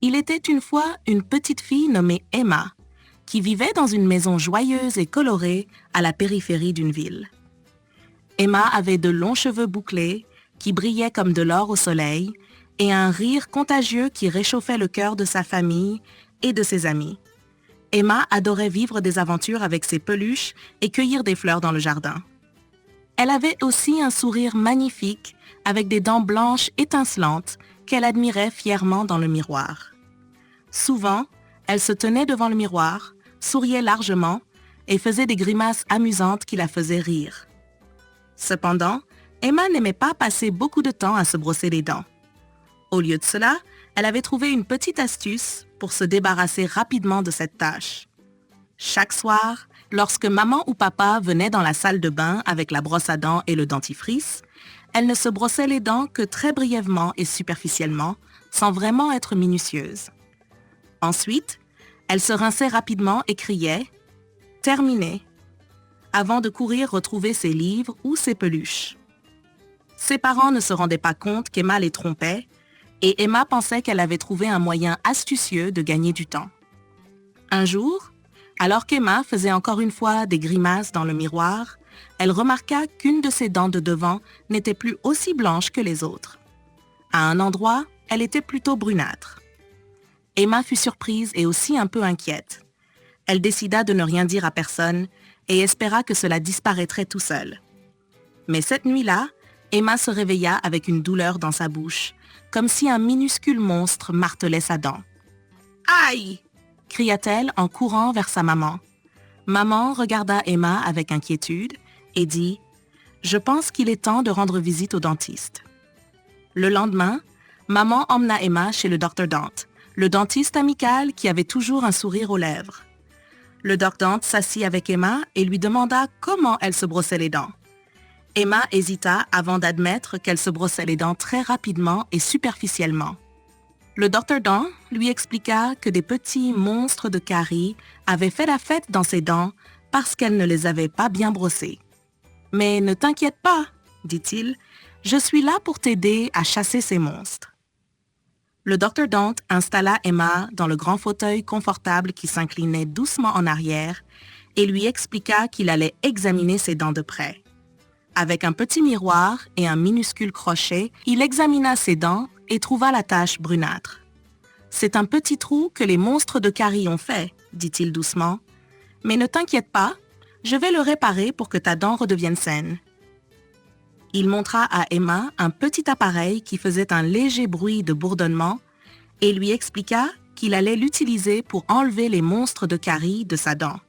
Il était une fois une petite fille nommée Emma, qui vivait dans une maison joyeuse et colorée à la périphérie d'une ville. Emma avait de longs cheveux bouclés qui brillaient comme de l'or au soleil et un rire contagieux qui réchauffait le cœur de sa famille et de ses amis. Emma adorait vivre des aventures avec ses peluches et cueillir des fleurs dans le jardin. Elle avait aussi un sourire magnifique avec des dents blanches étincelantes qu'elle admirait fièrement dans le miroir. Souvent, elle se tenait devant le miroir, souriait largement et faisait des grimaces amusantes qui la faisaient rire. Cependant, Emma n'aimait pas passer beaucoup de temps à se brosser les dents. Au lieu de cela, elle avait trouvé une petite astuce pour se débarrasser rapidement de cette tâche. Chaque soir, lorsque maman ou papa venaient dans la salle de bain avec la brosse à dents et le dentifrice, elle ne se brossait les dents que très brièvement et superficiellement, sans vraiment être minutieuse. Ensuite, elle se rinçait rapidement et criait « Terminé !» avant de courir retrouver ses livres ou ses peluches. Ses parents ne se rendaient pas compte qu'Emma les trompait et Emma pensait qu'elle avait trouvé un moyen astucieux de gagner du temps. Un jour, alors qu'Emma faisait encore une fois des grimaces dans le miroir, elle remarqua qu'une de ses dents de devant n'était plus aussi blanche que les autres. À un endroit, elle était plutôt brunâtre. Emma fut surprise et aussi un peu inquiète. Elle décida de ne rien dire à personne et espéra que cela disparaîtrait tout seul. Mais cette nuit-là, Emma se réveilla avec une douleur dans sa bouche, comme si un minuscule monstre martelait sa dent. « Aïe !» cria-t-elle en courant vers sa maman. Maman regarda Emma avec inquiétude et dit « Je pense qu'il est temps de rendre visite au dentiste. » Le lendemain, maman emmena Emma chez le Dr. Dent, le dentiste amical qui avait toujours un sourire aux lèvres. Le Dr. Dent s'assit avec Emma et lui demanda comment elle se brossait les dents. Emma hésita avant d'admettre qu'elle se brossait les dents très rapidement et superficiellement. Le Dr. Dent lui expliqua que des petits monstres de caries avaient fait la fête dans ses dents parce qu'elle ne les avait pas bien brossées. « Mais ne t'inquiète pas, dit-il, je suis là pour t'aider à chasser ces monstres. » Le Dr. Dent installa Emma dans le grand fauteuil confortable qui s'inclinait doucement en arrière et lui expliqua qu'il allait examiner ses dents de près. Avec un petit miroir et un minuscule crochet, il examina ses dents et trouva la tache brunâtre. « C'est un petit trou que les monstres de caries ont fait, dit-il doucement. Mais ne t'inquiète pas, je vais le réparer pour que ta dent redevienne saine. » Il montra à Emma un petit appareil qui faisait un léger bruit de bourdonnement et lui expliqua qu'il allait l'utiliser pour enlever les monstres de caries de sa dent.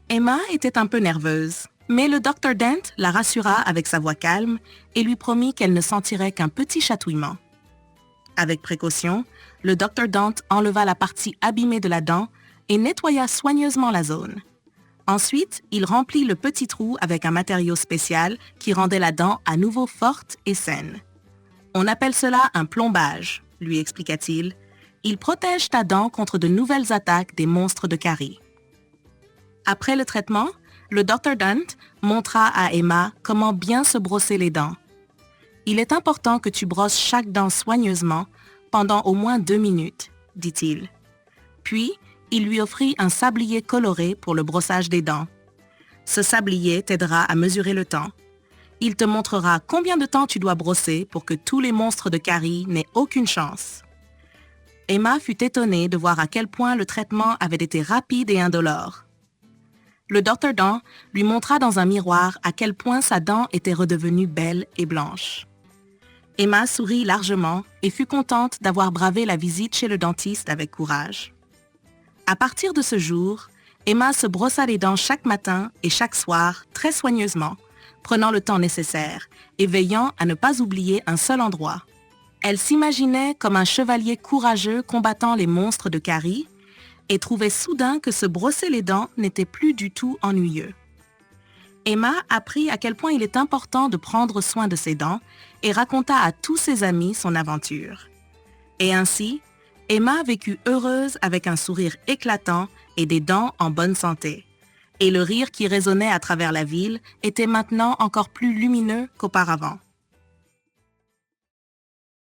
Emma était un peu nerveuse, mais le Dr. Dent la rassura avec sa voix calme et lui promit qu'elle ne sentirait qu'un petit chatouillement. Avec précaution, le Dr. Dent enleva la partie abîmée de la dent et nettoya soigneusement la zone. Ensuite, il remplit le petit trou avec un matériau spécial qui rendait la dent à nouveau forte et saine. « On appelle cela un plombage », lui expliqua-t-il. « Il protège ta dent contre de nouvelles attaques des monstres de caries. » Après le traitement, le Dr. Dent montra à Emma comment bien se brosser les dents. « Il est important que tu brosses chaque dent soigneusement pendant au moins 2 minutes, dit-il. Puis, il lui offrit un sablier coloré pour le brossage des dents. Ce sablier t'aidera à mesurer le temps. Il te montrera combien de temps tu dois brosser pour que tous les monstres de caries n'aient aucune chance. Emma fut étonnée de voir à quel point le traitement avait été rapide et indolore. Le Dr. Dent lui montra dans un miroir à quel point sa dent était redevenue belle et blanche. Emma sourit largement et fut contente d'avoir bravé la visite chez le dentiste avec courage. À partir de ce jour, Emma se brossa les dents chaque matin et chaque soir très soigneusement, prenant le temps nécessaire et veillant à ne pas oublier un seul endroit. Elle s'imaginait comme un chevalier courageux combattant les monstres de caries et trouvait soudain que se brosser les dents n'était plus du tout ennuyeux. Emma apprit à quel point il est important de prendre soin de ses dents et raconta à tous ses amis son aventure. Et ainsi, Emma vécut heureuse avec un sourire éclatant et des dents en bonne santé. Et le rire qui résonnait à travers la ville était maintenant encore plus lumineux qu'auparavant.